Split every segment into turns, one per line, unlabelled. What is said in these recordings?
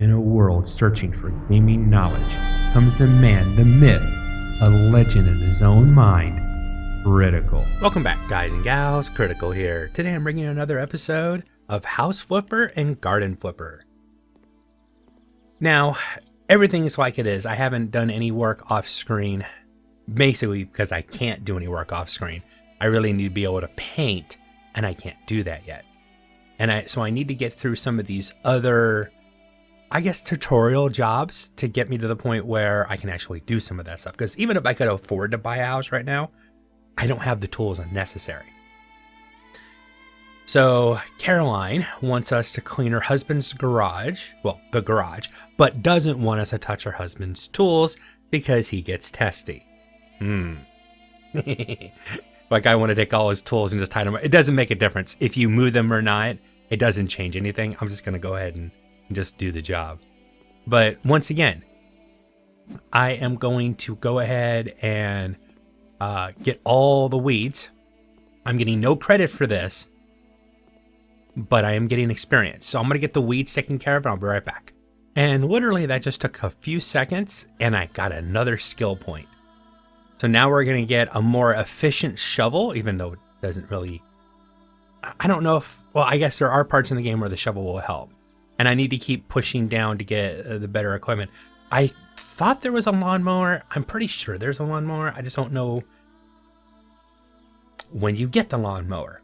In a world searching for gaming knowledge comes the man, the myth, a legend in his own mind, Critical.
Welcome back, guys and gals. Critical here. Today I'm bringing you another episode of House Flipper and Garden Flipper. Now, everything is like it is. I haven't done any work off screen, basically because I can't do any work off screen. I really need to be able to paint, and I can't do that yet. So I need to get through some of these other, I guess, tutorial jobs to get me to the point where I can actually do some of that stuff. Because even if I could afford to buy a house right now, I don't have the tools necessary. So Caroline wants us to clean her husband's garage, well, the garage, but doesn't want us to touch her husband's tools because he gets testy. Like I want to take all his tools and just tie them. It doesn't make a difference if you move them or not. It doesn't change anything. I'm just going to go ahead and just do the job. But once again, I am going to go ahead and get all the weeds. I'm getting no credit for this, but I am getting experience. So I'm going to get the weeds taken care of and I'll be right back. And literally that just took a few seconds and I got another skill point. So now we're going to get a more efficient shovel, even though it doesn't really, I don't know if, well, I guess there are parts in the game where the shovel will help. And I need to keep pushing down to get the better equipment. I thought there was a lawnmower. I'm pretty sure there's a lawnmower. I just don't know when you get the lawnmower.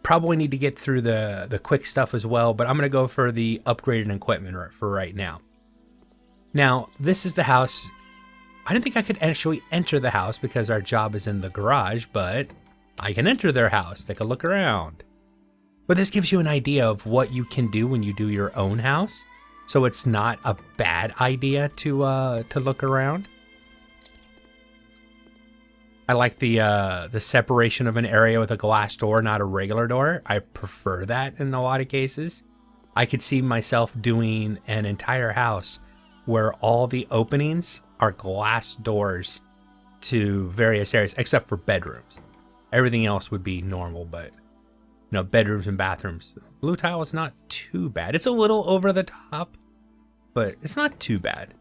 Probably need to get through the quick stuff as well, but I'm going to go for the upgraded equipment for right now. Now, this is the house. I didn't think I could actually enter the house because our job is in the garage, but I can enter their house, take a look around. But this gives you an idea of what you can do when you do your own house. So it's not a bad idea to look around. I like the separation of an area with a glass door, not a regular door. I prefer that in a lot of cases. I could see myself doing an entire house where all the openings are glass doors to various areas, except for bedrooms. Everything else would be normal, but bedrooms and bathrooms. Blue tile is not too bad. It's a little over the top, but it's not too bad.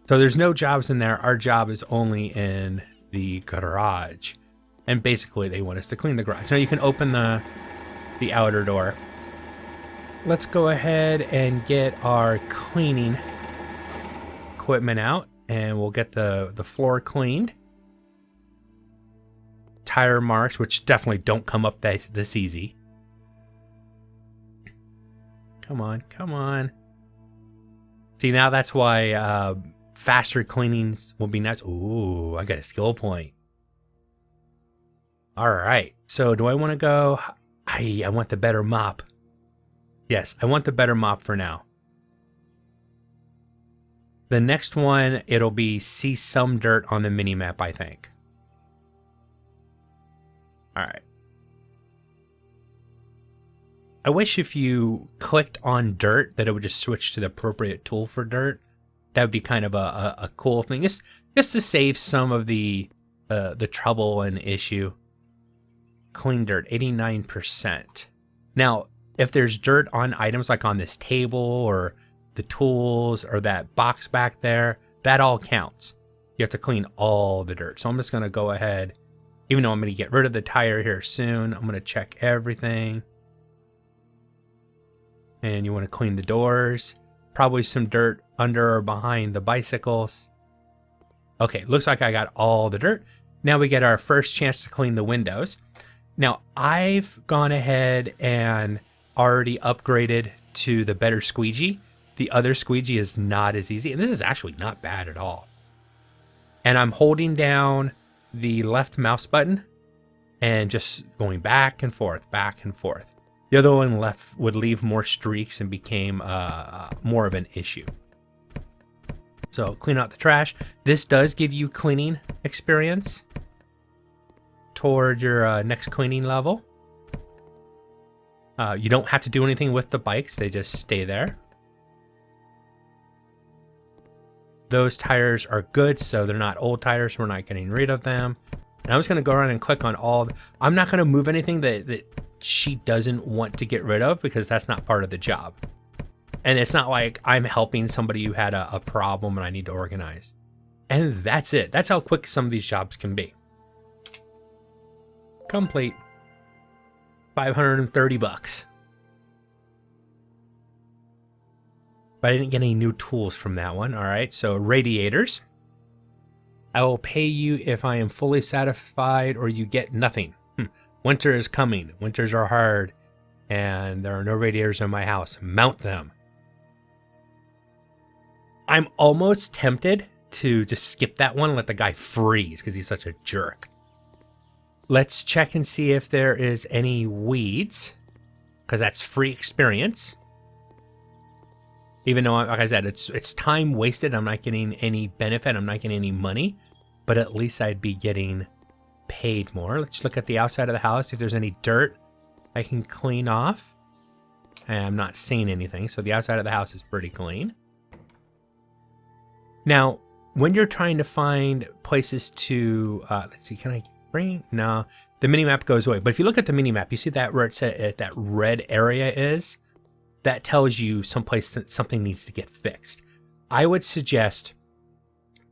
So there's no jobs in there. Our job is only in the garage. And basically they want us to clean the garage. Now you can open the outer door. Let's go ahead and get our cleaning equipment out and we'll get the floor cleaned. Tire marks, which definitely don't come up this easy. Come on. See, now that's why faster cleanings will be nice. Ooh, I got a skill point. All right. So do I want to go? I want the better mop. Yes, I want the better mop for now. The next one, it'll be see some dirt on the mini map, I think. All right. I wish if you clicked on dirt that it would just switch to the appropriate tool for dirt. That would be kind of a cool thing, just to save some of the trouble and issue. Clean dirt, 89%. Now, if there's dirt on items like on this table or the tools or that box back there, that all counts. You have to clean all the dirt. So I'm just going to go ahead, even though I'm going to get rid of the tire here soon, I'm going to check everything. And you want to clean the doors. Probably some dirt under or behind the bicycles. Okay, looks like I got all the dirt. Now we get our first chance to clean the windows. Now I've gone ahead and already upgraded to the better squeegee. The other squeegee is not as easy, and this is actually not bad at all. And I'm holding down the left mouse button and just going back and forth, back and forth. The other one left would leave more streaks and became more of an issue. So clean out the trash. This does give you cleaning experience toward your next cleaning level. You don't have to do anything with the bikes. They just stay there. Those tires are good, so they're not old tires. So we're not getting rid of them. And I'm just going to go around and click on all. I'm not going to move anything that she doesn't want to get rid of because that's not part of the job. And it's not like I'm helping somebody who had a problem and I need to organize. And that's it. That's how quick some of these jobs can be. Complete. $530. But I didn't get any new tools from that one. All right, so radiators. I will pay you if I am fully satisfied or you get nothing. Winter is coming. Winters are hard. And there are no radiators in my house. Mount them. I'm almost tempted to just skip that one and let the guy freeze because he's such a jerk. Let's check and see if there is any weeds, because that's free experience. Even though, like I said, it's time wasted. I'm not getting any benefit. I'm not getting any money, but at least I'd be getting paid more. Let's look at the outside of the house. If there's any dirt I can clean off. And I'm not seeing anything, so the outside of the house is pretty clean. Now, when you're trying to find places to, let's see, can I bring? No, the minimap goes away. But if you look at the minimap, you see that where it's at that red area is? That tells you someplace that something needs to get fixed. I would suggest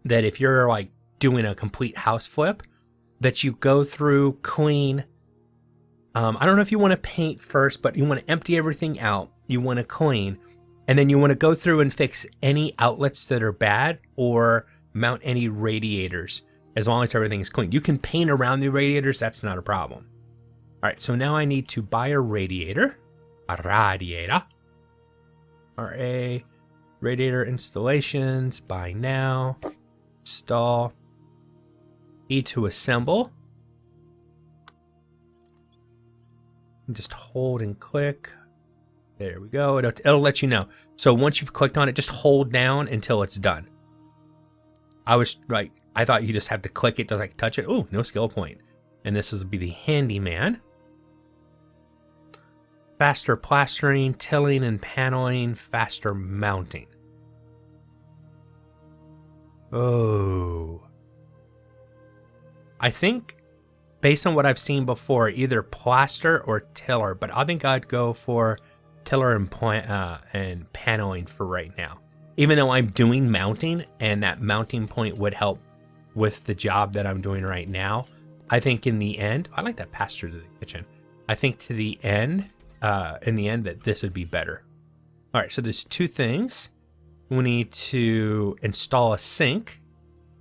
that if you're like doing a complete house flip, that you go through, clean. I don't know if you want to paint first, but you want to empty everything out. You want to clean. And then you want to go through and fix any outlets that are bad or mount any radiators as long as everything is clean. You can paint around the radiators. That's not a problem. All right, so now I need to buy a radiator. A radiator. RA. Radiator installations. Buy now. Install. E to assemble. And just hold and click. There we go. It'll let you know. So once you've clicked on it, just hold down until it's done. I thought you just have to click it, does like touch it. Ooh, no skill point. And this will be the handyman. Faster plastering, tilling and paneling, faster mounting. Oh. I think, based on what I've seen before, either plaster or tiller, but I think I'd go for tiller and paneling for right now. Even though I'm doing mounting, and that mounting point would help with the job that I'm doing right now, I think in the end, I like that pass through to the kitchen. I think in the end, that this would be better. All right, so there's two things. We need to install a sink,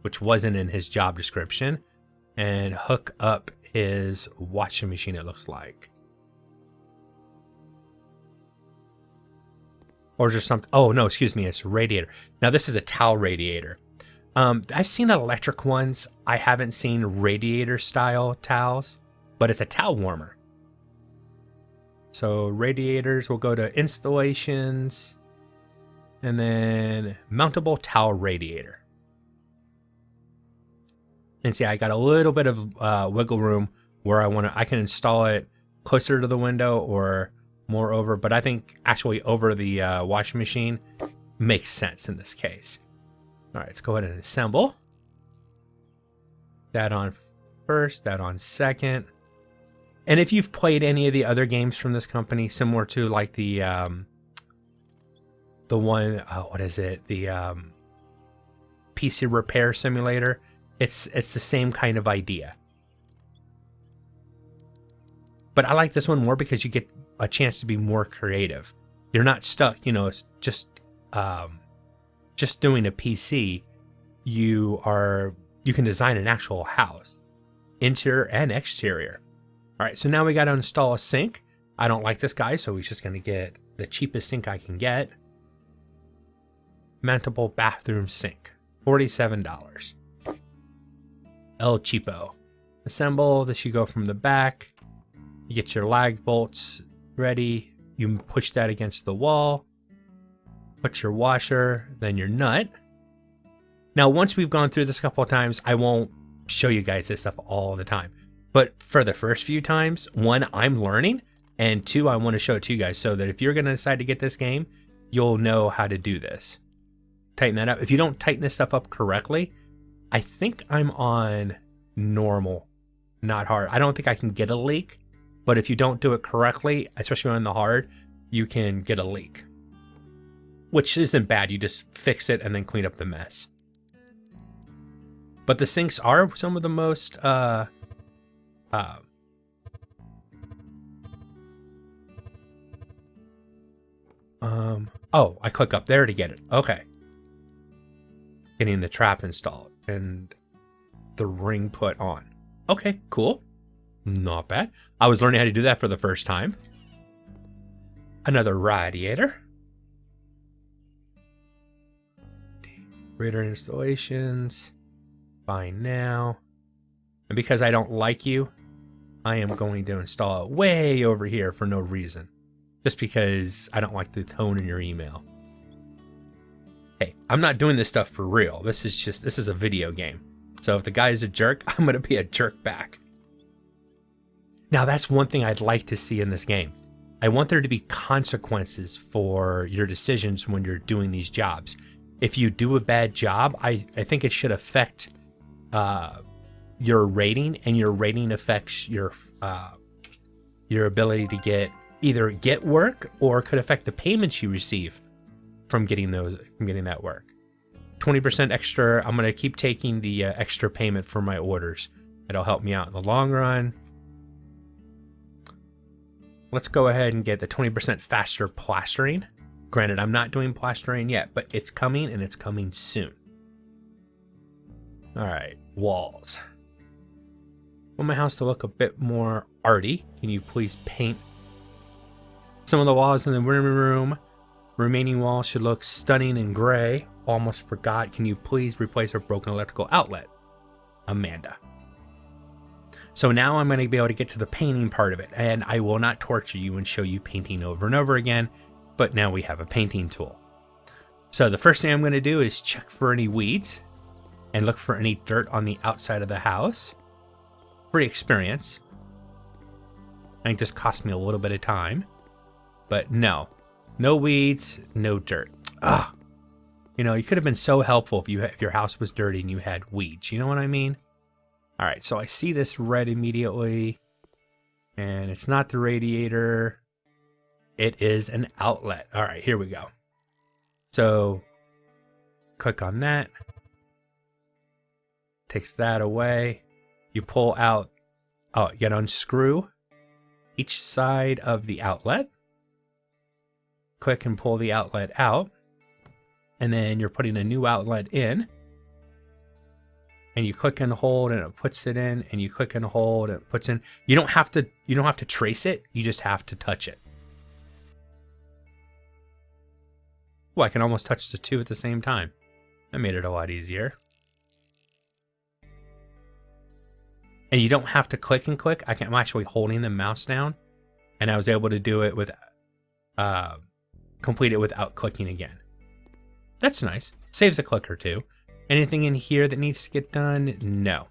which wasn't in his job description, and hook up his washing machine, it looks like. Or is there something? Oh, no, excuse me. It's a radiator. Now, this is a towel radiator. I've seen electric ones. I haven't seen radiator-style towels, but it's a towel warmer. So, radiators will go to installations, and then mountable towel radiator. And see, I got a little bit of wiggle room where I can install it closer to the window or more over, but I think actually over the washing machine makes sense in this case. All right, let's go ahead and assemble. That on first, that on second. And if you've played any of the other games from this company, similar to like the one, what is it? The PC repair simulator. It's the same kind of idea. But I like this one more because you get a chance to be more creative. You're not stuck, it's just doing a PC. You can design an actual house, interior and exterior. All right, so now we got to install a sink. I don't like this guy, so he's just going to get the cheapest sink I can get. Mountable bathroom sink, $47. El Cheapo. Assemble. This you go from the back. You get your lag bolts ready. You push that against the wall. Put your washer, then your nut. Now, once we've gone through this a couple of times, I won't show you guys this stuff all the time. But for the first few times, one, I'm learning, and two, I want to show it to you guys so that if you're going to decide to get this game, you'll know how to do this. Tighten that up. If you don't tighten this stuff up correctly, I think I'm on normal, not hard. I don't think I can get a leak, but if you don't do it correctly, especially on the hard, you can get a leak. which isn't bad. You just fix it and then clean up the mess. But the sinks are some of the most oh, I click up there to get it. Okay. Getting the trap installed and the ring put on. Okay, cool. Not bad. I was learning how to do that for the first time. Another radiator. Radiator installations. Fine now. And because I don't like you, I am going to install it way over here for no reason. Just because I don't like the tone in your email. Hey, I'm not doing this stuff for real. This is a video game. So if the guy is a jerk, I'm going to be a jerk back. Now that's one thing I'd like to see in this game. I want there to be consequences for your decisions when you're doing these jobs. If you do a bad job, I think it should affect your rating, and your rating affects your ability to get work, or could affect the payments you receive from getting that work. 20% extra. I'm gonna keep taking the extra payment for my orders. It'll help me out in the long run. Let's go ahead and get the 20% faster plastering. Granted, I'm not doing plastering yet, but it's coming, and it's coming soon. All right, walls. I want my house to look a bit more arty. Can you please paint some of the walls in the living room? Remaining walls should look stunning in gray. Almost forgot. Can you please replace our broken electrical outlet? Amanda. So now I'm going to be able to get to the painting part of it, and I will not torture you and show you painting over and over again, but now we have a painting tool. So the first thing I'm going to do is check for any weeds and look for any dirt on the outside of the house. Free experience. And it just cost me a little bit of time, but no weeds, no dirt. Ah, you know, you could have been so helpful if your house was dirty and you had weeds. You know what I mean? All right, so I see this red immediately, and it's not the radiator. It is an outlet. All right, here we go. So click on that. Takes that away. You pull out, you gotta unscrew each side of the outlet. Click and pull the outlet out. And then you're putting a new outlet in. And you click and hold and it puts it in, and you click and hold and it puts in. You don't have to trace it, you just have to touch it. Well, I can almost touch the two at the same time. That made it a lot easier. And you don't have to click and click. I'm actually holding the mouse down, and I was able to do it with complete it without clicking again. That's nice. Saves a click or two. Anything in here that needs to get done? No.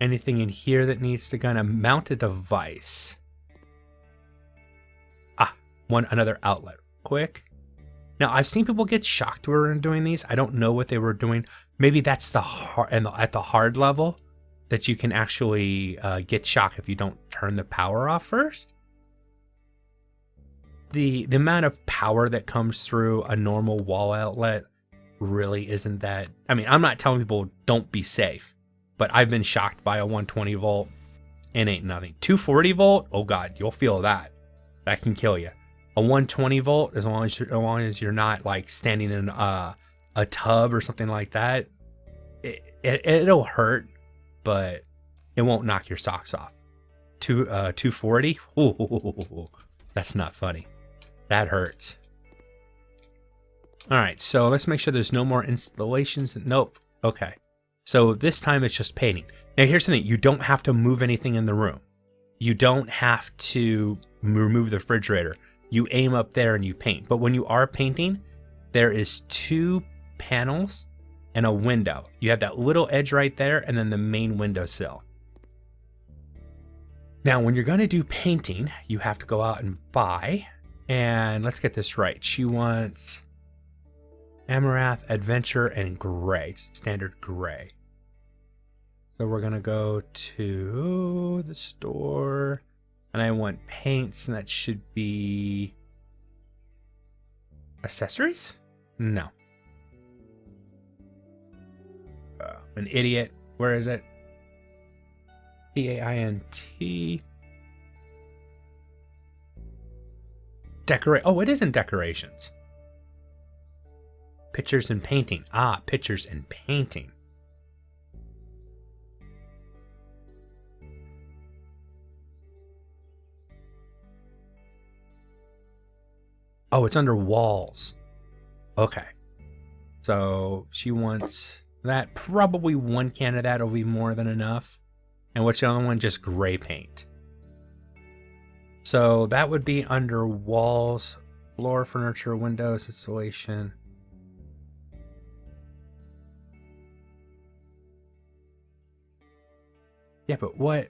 Anything in here that needs to kind of mount a device? Another outlet. Quick. Now, I've seen people get shocked when doing these. I don't know what they were doing. Maybe that's at the hard level that you can actually get shocked if you don't turn the power off first. The amount of power that comes through a normal wall outlet really isn't that. I mean, I'm not telling people don't be safe, but I've been shocked by a 120 volt and ain't nothing. 240 volt, oh God, you'll feel that. That can kill you. A 120 volt, as long as you're not like standing in a tub or something like that, it'll hurt, but it won't knock your socks off. 240, ooh, that's not funny. That hurts. All right, so let's make sure there's no more installations. Nope. Okay. So this time it's just painting. Now here's the thing. You don't have to move anything in the room. You don't have to remove the refrigerator. You aim up there and you paint. But when you are painting, there is 2 panels and a window. You have that little edge right there and then the main windowsill. Now, when you're going to do painting, you have to go out and buy. And let's get this right. She wants Amaranth, Adventure, and Gray. Standard Gray. So we're going to go to the store. And I want paints, and that should be Accessories? No. An idiot. Where is it? Paint. Oh, it is in decorations. Pictures and painting. Ah, pictures and painting. Oh, it's under walls. Okay. So she wants that. Probably one can of that will be more than enough. And what's the other one? Just gray paint. So that would be under walls, floor, furniture, windows, installation. Yeah, but what?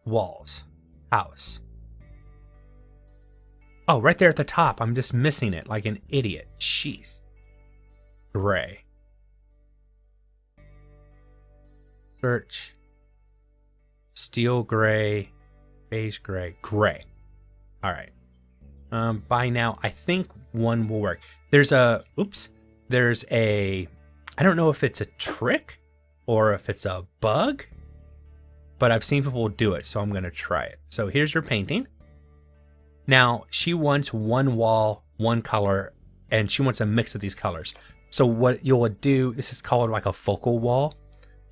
Walls. House. Oh, right there at the top. I'm just missing it like an idiot. Jeez. Gray. Search. Steel gray. Beige gray. Gray. All right. By now, I think one will work. There's a, I don't know if it's a trick or if it's a bug, but I've seen people do it, so I'm going to try it. So here's your painting. Now, she wants one wall, one color, and she wants a mix of these colors. So what you'll do, this is called like a focal wall.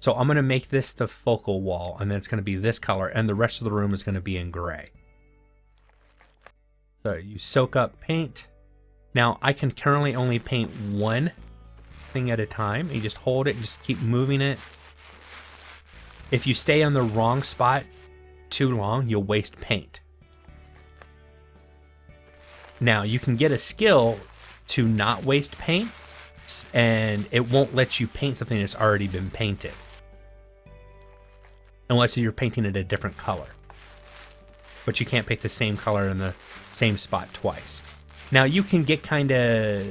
So I'm going to make this the focal wall, and then it's going to be this color, and the rest of the room is going to be in gray. So you soak up paint. Now, I can currently only paint one thing at a time. You just hold it and just keep moving it. If you stay on the wrong spot too long, you'll waste paint. Now, you can get a skill to not waste paint, and it won't let you paint something that's already been painted. Unless you're painting it a different color. But you can't paint the same color in the same spot twice. Now, you can get kind of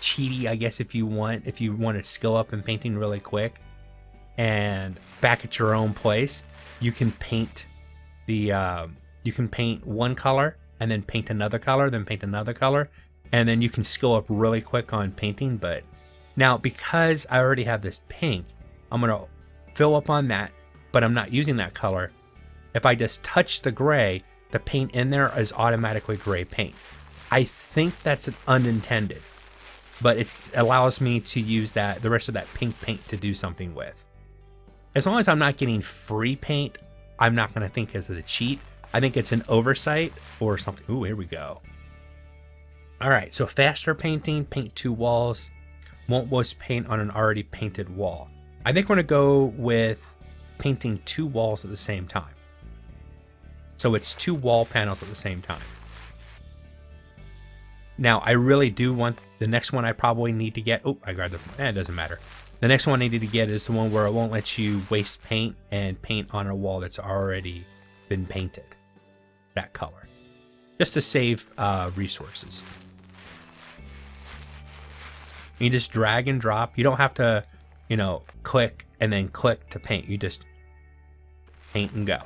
cheaty, I guess, if you want to skill up in painting really quick. And back at your own place, you can paint one color, and then paint another color, then paint another color, and then you can skill up really quick on painting. But now, because I already have this paint, I'm going to fill up on that, but I'm not using that color. If I just touch the gray, the paint in there is automatically gray paint. I think that's unintended, but it allows me to use the rest of that pink paint to do something with. As long as I'm not getting free paint, I'm not going to think it's a cheat. I think it's an oversight or something. Ooh, here we go. All right, so faster painting, paint two walls, won't waste paint on an already painted wall. I think we're going to go with painting two walls at the same time. So it's two wall panels at the same time. Now, I really do want the next one I probably need to get. Oh, I grabbed it doesn't matter. The next one I need to get is the one where it won't let you waste paint and paint on a wall that's already been painted. That color. Just to save resources. You just drag and drop. You don't have to, click and then click to paint. You just paint and go.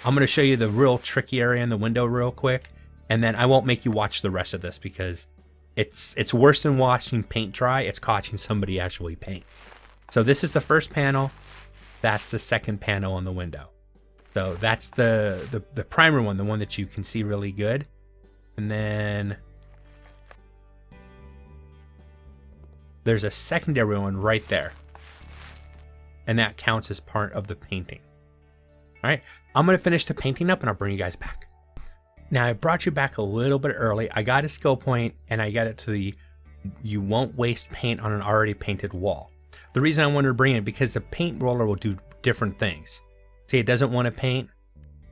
I'm going to show you the real tricky area in the window real quick, and then I won't make you watch the rest of this because it's worse than watching paint dry. It's watching somebody actually paint. So this is the first panel. That's the second panel on the window. So that's the primer one, the one that you can see really good. And then there's a secondary one right there. And that counts as part of the painting. All right, I'm going to finish the painting up and I'll bring you guys back. Now, I brought you back a little bit early. I got a skill point and I got it to the you won't waste paint on an already painted wall. The reason I wanted to bring it because the paint roller will do different things. See, it doesn't want to paint.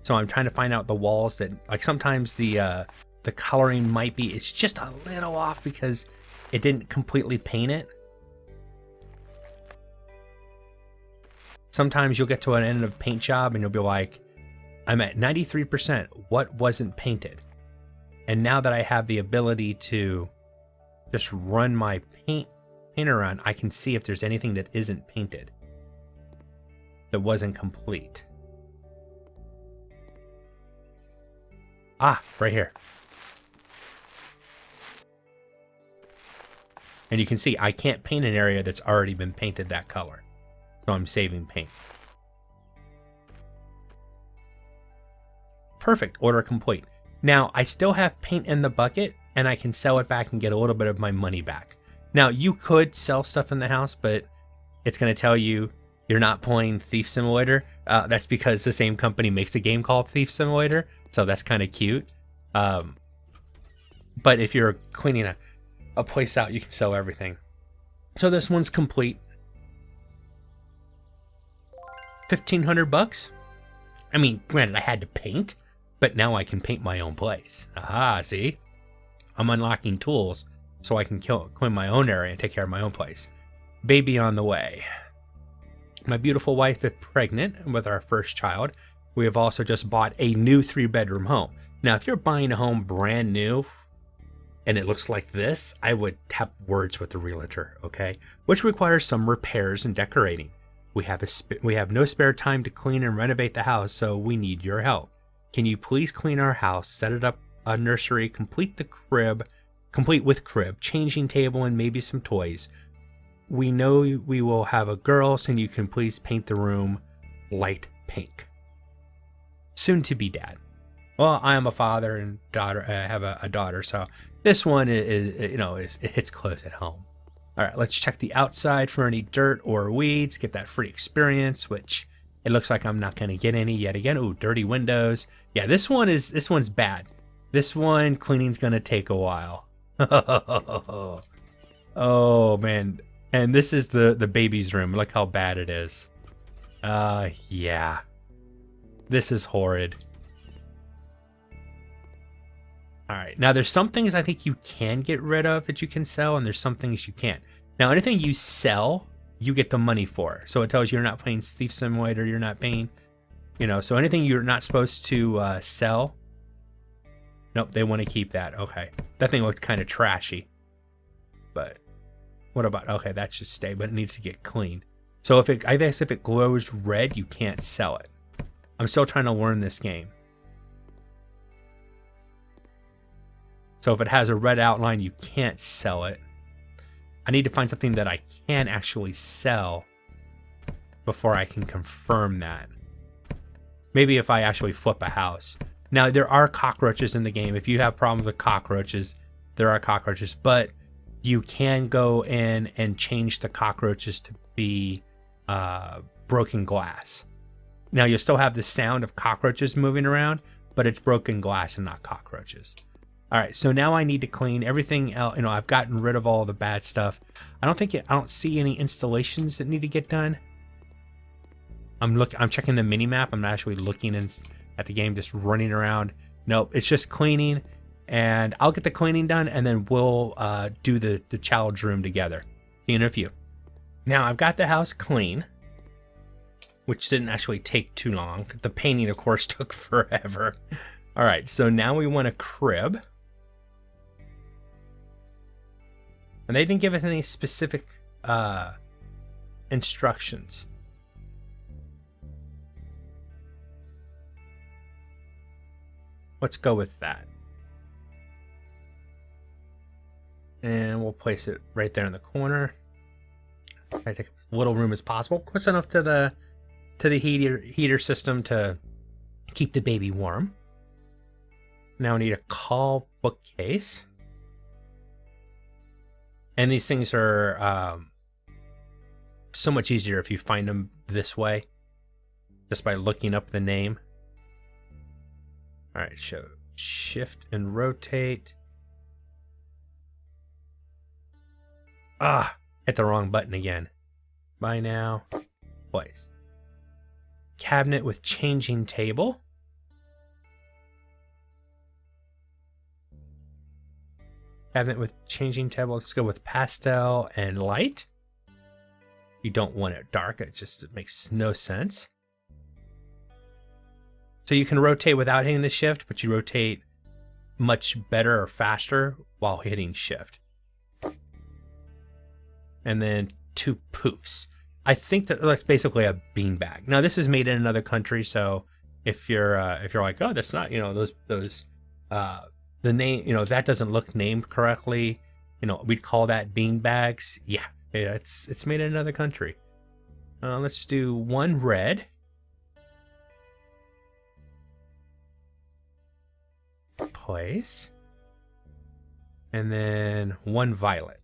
So I'm trying to find out the walls that, like, sometimes the coloring might be, it's just a little off because it didn't completely paint it. Sometimes you'll get to an end of a paint job and you'll be like, I'm at 93%. What wasn't painted? And now that I have the ability to just run my paint around, I can see if there's anything that isn't painted, that wasn't complete. Ah, right here. And you can see I can't paint an area that's already been painted that color. So I'm saving paint. Perfect, order complete. Now I still have paint in the bucket and I can sell it back and get a little bit of my money back. Now you could sell stuff in the house, but it's going to tell you you're not playing Thief Simulator. That's because the same company makes a game called Thief Simulator. So that's kind of cute. But if you're cleaning a place out, you can sell everything. So this one's complete. 1,500 bucks. I mean, granted, I had to paint, but now I can paint my own place. Aha, see? I'm unlocking tools so I can clean my own area and take care of my own place. Baby on the way. My beautiful wife is pregnant with our first child. We have also just bought a new 3-bedroom home. Now, if you're buying a home brand new and it looks like this, I would have words with the realtor, okay? Which requires some repairs and decorating. We have no spare time to clean and renovate the house, so we need your help. Can you please clean our house, set it up a nursery, complete with crib, changing table, and maybe some toys. We know we will have a girl, so you can please paint the room light pink. Soon to be dad. Well, I am a father and daughter. I have a daughter, so this one it hits close at home. All right, let's check the outside for any dirt or weeds. Get that free experience, which it looks like I'm not going to get any yet again. Ooh, dirty windows. Yeah, this one's bad. This one cleaning's going to take a while. Oh man. And this is the baby's room. Look how bad it is. Yeah. This is horrid. All right. Now, there's some things I think you can get rid of that you can sell, and there's some things you can't. Now, anything you sell, you get the money for. So it tells you you're not playing Thief Simulator, you're not paying, so anything you're not supposed to sell, nope, they want to keep that. Okay. That thing looked kind of trashy. But what about, okay, that should stay, but it needs to get cleaned. So I guess if it glows red, you can't sell it. I'm still trying to learn this game. So if it has a red outline, you can't sell it. I need to find something that I can actually sell before I can confirm that. Maybe if I actually flip a house. Now, there are cockroaches in the game. If you have problems with cockroaches, there are cockroaches, but you can go in and change the cockroaches to be broken glass. Now, you'll still have the sound of cockroaches moving around, but it's broken glass and not cockroaches. All right, so now I need to clean everything else. I've gotten rid of all the bad stuff. I don't see any installations that need to get done. I'm checking the mini map. I'm not actually looking at the game, just running around. Nope, it's just cleaning, and I'll get the cleaning done, and then we'll do the child's room together. See you in a few. Now I've got the house clean, which didn't actually take too long. The painting, of course, took forever. All right, so now we want a crib. And they didn't give us any specific instructions. Let's go with that. And we'll place it right there in the corner. Try to take as little room as possible. Close enough to the heater system to keep the baby warm. Now I need a call bookcase. And these things are so much easier if you find them this way, just by looking up the name. All right, shift and rotate. Hit the wrong button again. Buy now. Place. Cabinet with changing table. Cabinet with changing table. Let's go with pastel and light. You don't want it dark. It makes no sense. So you can rotate without hitting the shift, but you rotate much better or faster while hitting shift. And then 2 poofs. I think that's basically a beanbag. Now this is made in another country, so if you're like, oh, that's not, those the name, that doesn't look named correctly, You know, we'd call that bean bags. Yeah, it's made in another country. Let's do one red. Place. And then one violet.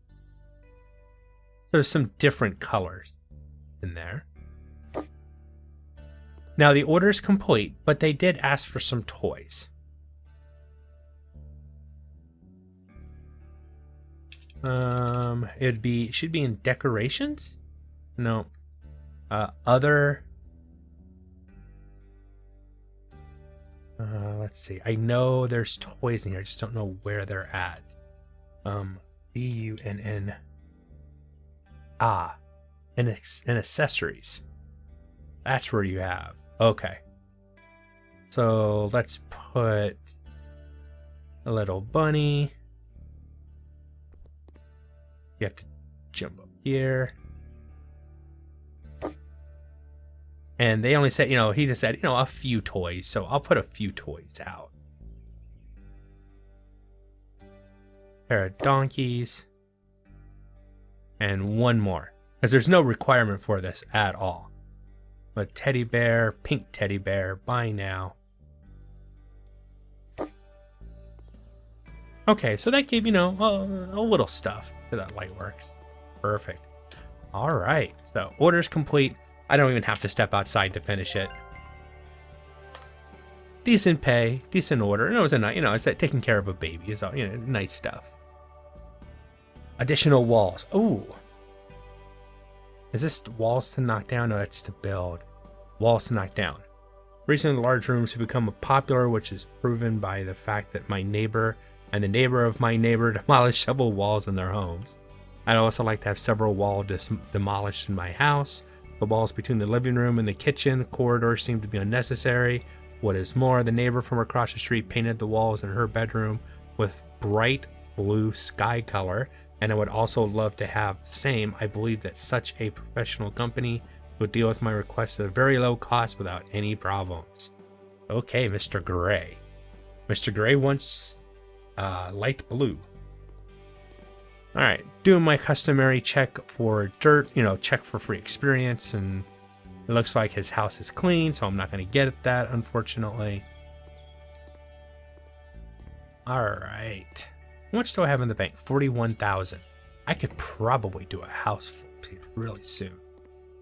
There's some different colors in there. Now the order is complete, but they did ask for some toys. Should be in decorations? No. Other. Let's see. I know there's toys in here. I just don't know where they're at. BUNN. And accessories. That's where you have. Okay. So let's put a little bunny. You have to jump up here. And they only said, he just said, a few toys. So I'll put a few toys out. Pair of donkeys. And one more. Because there's no requirement for this at all. A teddy bear, pink teddy bear, buy now. Okay, so that gave, a little stuff so that light works. Perfect. All right, so order's complete. I don't even have to step outside to finish it. Decent pay, decent order. And it was a nice, it's like taking care of a baby. It's all, nice stuff. Additional walls. Ooh. Is this walls to knock down? No, it's to build. Walls to knock down. Recently, large rooms have become popular, which is proven by the fact that my neighbor and the neighbor of my neighbor demolished several walls in their homes. I'd also like to have several walls demolished in my house. The walls between the living room and the kitchen corridor seem to be unnecessary. What is more, the neighbor from across the street painted the walls in her bedroom with bright blue sky color, and I would also love to have the same. I believe that such a professional company would deal with my request at a very low cost without any problems. Okay, Mr. Gray. Mr. Gray wants light blue. All right, doing my customary check for dirt, check for free experience, and it looks like his house is clean, so I'm not going to get at that, unfortunately. All right. How much do I have in the bank? 41,000. I could probably do a house flip here really soon.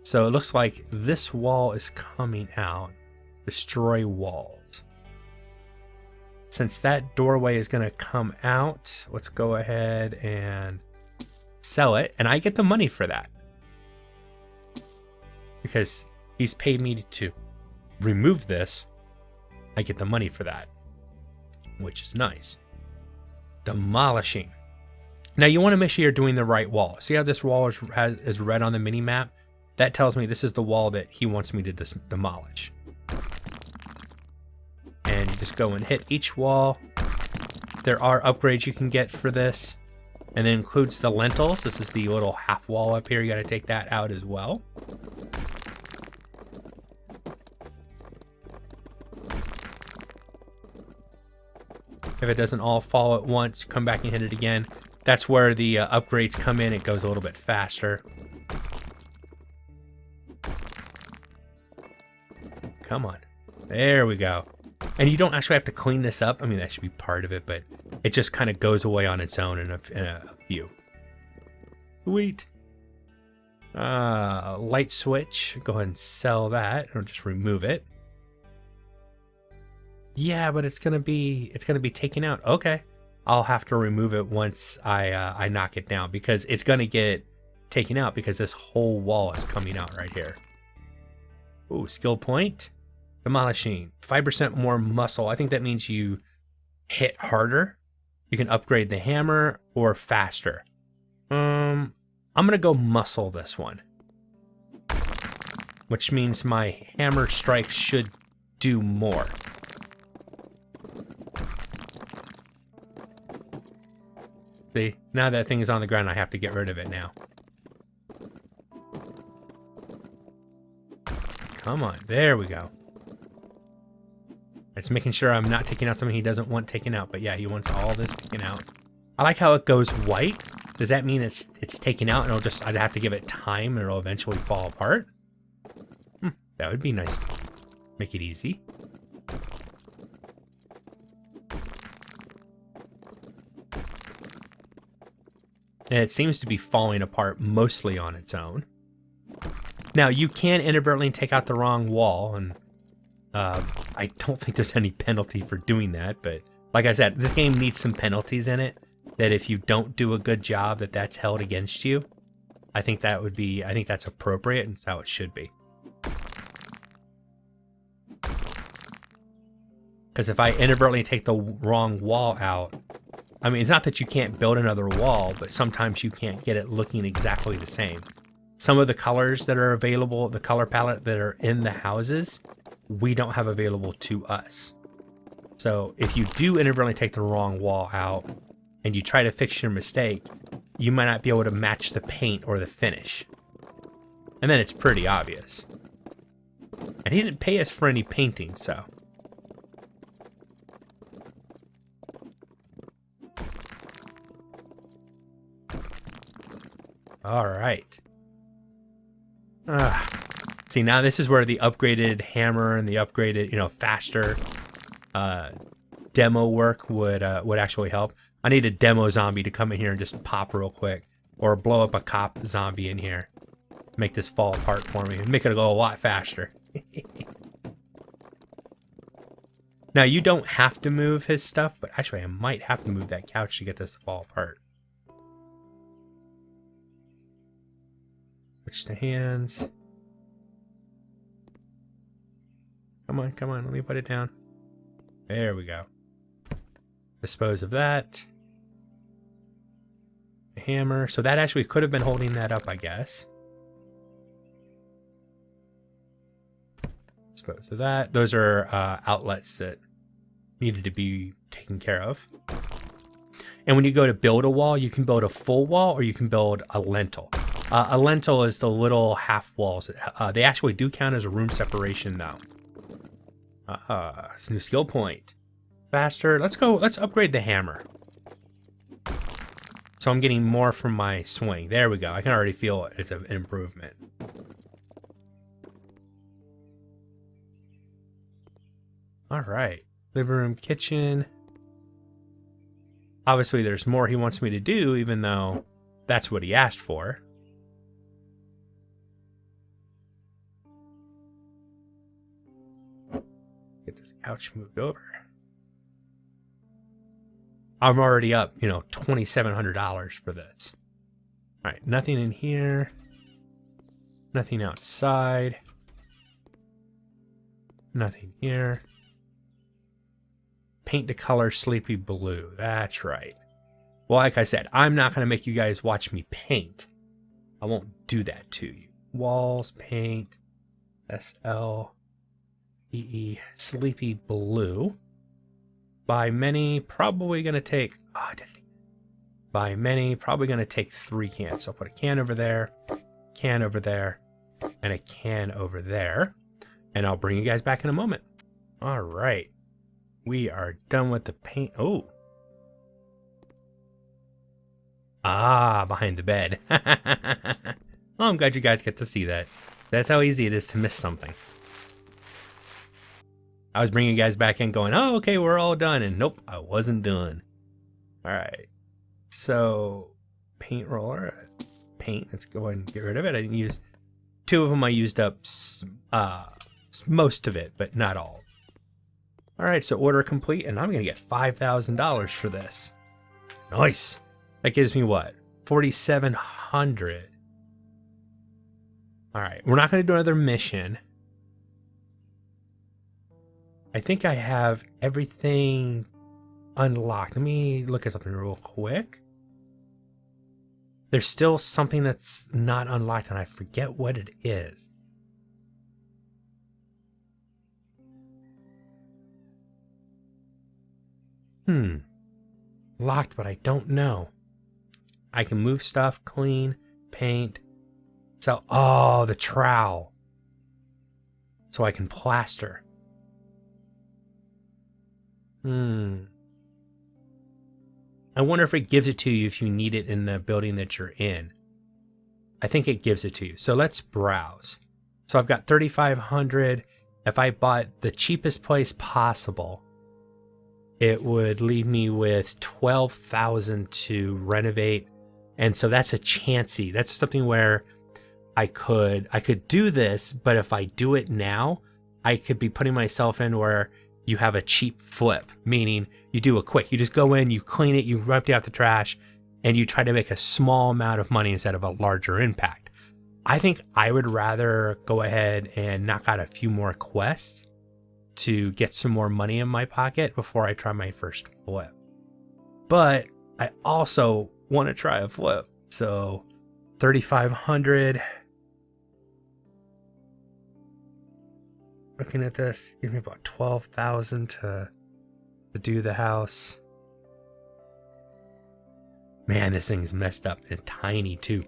So it looks like this wall is coming out. Destroy walls. Since that doorway is going to come out, let's go ahead and sell it. And I get the money for that. Because he's paid me to remove this. I get the money for that. Which is nice. Demolishing. Now you want to make sure you're doing the right wall. See how this wall is red on the mini map? That tells me this is the wall that he wants me to demolish. And you just go and hit each wall. There are upgrades you can get for this. And it includes the lintels. This is the little half wall up here. You got to take that out as well. If it doesn't all fall at once, come back and hit it again. That's where the upgrades come in. It goes a little bit faster. Come on. There we go. And you don't actually have to clean this up. I mean, that should be part of it, but it just kind of goes away on its own in a few. Sweet. Light switch. Go ahead and sell that, or just remove it. Yeah, but it's gonna be taken out. Okay, I'll have to remove it once I knock it down, because it's gonna get taken out because this whole wall is coming out right here. Ooh, skill point. Demolishing. 5% more muscle. I think that means you hit harder. You can upgrade the hammer or faster. I'm gonna go muscle this one, which means my hammer strike should do more. See, now that thing is on the ground, I have to get rid of it now. Come on, there we go. It's making sure I'm not taking out something he doesn't want taken out, but yeah, he wants all this taken out. I like how it goes white Does that mean it's taken out and I'd have to give it time and it'll eventually fall apart? That would be nice. Make it easy. And it seems to be falling apart mostly on its own. Now, you can inadvertently take out the wrong wall, and I don't think there's any penalty for doing that, but like I said, this game needs some penalties in it, that if you don't do a good job, that's held against you. I think that's appropriate, and it's how it should be. Because if I inadvertently take the wrong wall out, I mean, it's not that you can't build another wall, but sometimes you can't get it looking exactly the same. Some of the colors that are available, the color palette that are in the houses, we don't have available to us. So if you do inadvertently take the wrong wall out and you try to fix your mistake, you might not be able to match the paint or the finish. And then it's pretty obvious. And he didn't pay us for any painting, so... All right. See, now this is where the upgraded hammer and the upgraded, faster demo work would actually help. I need a demo zombie to come in here and just pop real quick, or blow up a cop zombie in here, make this fall apart for me and make it go a lot faster. Now, you don't have to move his stuff, but actually I might have to move that couch to get this to fall apart. Switch to hands. Come on, let me put it down. There we go. Dispose of that. The hammer. So that actually could have been holding that up, I guess. Dispose of that. Those are outlets that needed to be taken care of. And when you go to build a wall, you can build a full wall or you can build a lintel. A lintel is the little half walls. They actually do count as a room separation, though. It's a new skill point. Faster. Let's upgrade the hammer. So I'm getting more from my swing. There we go. I can already feel it. It's an improvement. All right. Living room, kitchen. Obviously, there's more he wants me to do, even though that's what he asked for. Get this couch moved over. I'm already up, $2,700 for this. All right, nothing in here. Nothing outside. Nothing here. Paint the color sleepy blue. That's right. Well, like I said, I'm not going to make you guys watch me paint. I won't do that to you. Walls, paint, SLEE, sleepy blue. By many, probably going to take... By many, probably going to take 3 cans. So I'll put a can over there, and a can over there. And I'll bring you guys back in a moment. All right. We are done with the paint. Oh. Behind the bed. Well, I'm glad you guys get to see that. That's how easy it is to miss something. I was bringing you guys back in going, oh, okay, we're all done. And nope, I wasn't done. All right. So, paint roller. Paint. Let's go ahead and get rid of it. I didn't use... 2 of them I used up most of it, but not all. All right, so order complete, and I'm going to get $5,000 for this. Nice. That gives me what? $4,700. All right, we're not going to do another mission. I think I have everything unlocked. Let me look at something real quick. There's still something that's not unlocked, and I forget what it is. Locked, but I don't know. I can move stuff, clean, paint. So, the trowel. So I can plaster. I I wonder if it gives it to you if you need it in the building that you're in. I think it gives it to you. So let's browse. So I've got 3,500. If I bought the cheapest place possible, it would leave me with 12,000 to renovate. And so that's a chancy. That's something where I could do this, but if I do it now, I could be putting myself in where you have a cheap flip, meaning you do a quick, you just go in, you clean it, you empty out the trash, and you try to make a small amount of money instead of a larger impact. I think I would rather go ahead and knock out a few more quests to get some more money in my pocket before I try my first flip. But I also want to try a flip. So 3,500. Looking at this, give me about 12,000 to do the house. Man, this thing's messed up and tiny too.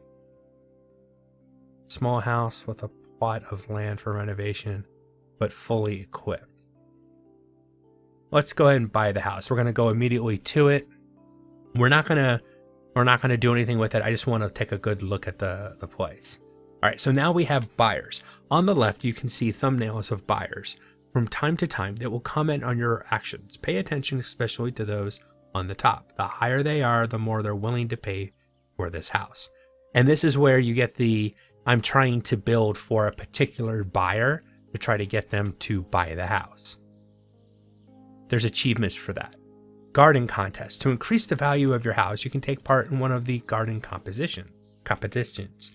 Small house with a plot of land for renovation, but fully equipped. Let's go ahead and buy the house. We're gonna go immediately to it. We're not gonna do anything with it. I just want to take a good look at the place. All right, so now we have buyers. On the left, you can see thumbnails of buyers. From time to time, they will comment on your actions. Pay attention especially to those on the top. The higher they are, the more they're willing to pay for this house. And this is where you get the, I'm trying to build for a particular buyer to try to get them to buy the house. There's achievements for that. Garden contest. To increase the value of your house, you can take part in one of the garden competitions.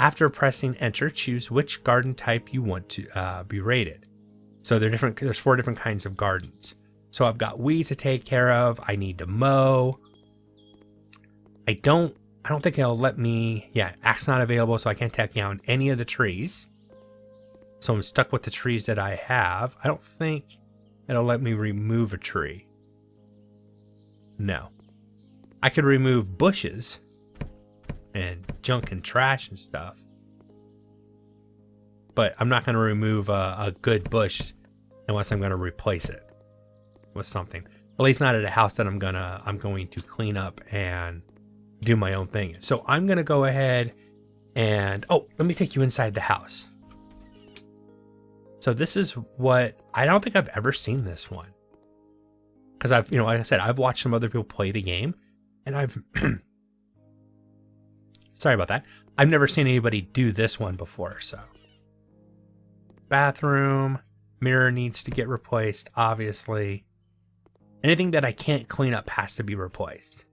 After pressing enter, choose which garden type you want to be rated. So there's 4 different kinds of gardens. So I've got weeds to take care of. I need to mow. I don't think it'll let me, axe not available, so I can't take down any of the trees. So I'm stuck with the trees that I have. I don't think it'll let me remove a tree. No. I could remove bushes and junk and trash and stuff, but I'm not going to remove a good bush unless I'm going to replace it with something. At least not at a house that I'm going to clean up and do my own thing. So I'm going to go ahead and let me take you inside the house. So this is what I don't think I've ever seen this one, because I've, like I said, I've watched some other people play the game, and I've sorry about that. I've never seen anybody do this one before. So bathroom, mirror needs to get replaced. Obviously, anything that I can't clean up has to be replaced.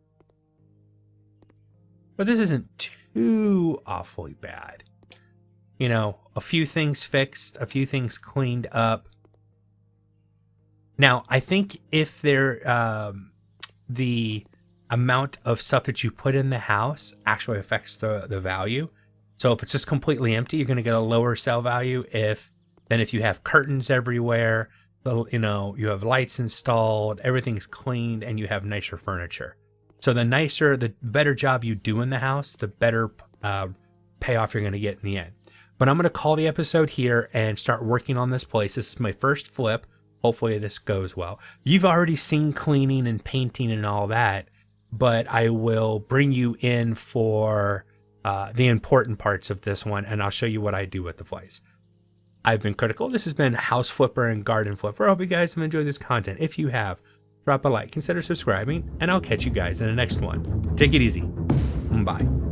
But this isn't too awfully bad. A few things fixed, a few things cleaned up. Now, I think if the amount of stuff that you put in the house actually affects the value. So if it's just completely empty, you're going to get a lower sale value. If you have curtains everywhere, you have lights installed, everything's cleaned, and you have nicer furniture. So the better job you do in the house, the better payoff you're going to get in the end. But I'm going to call the episode here and start working on this place. This is my first flip. Hopefully this goes well. You've already seen cleaning and painting and all that, but I will bring you in for the important parts of this one, and I'll show you what I do with the place. I've been Critical. This has been House Flipper and Garden Flipper. I hope you guys have enjoyed this content. If you have, drop a like, consider subscribing, and I'll catch you guys in the next one. Take it easy. Bye.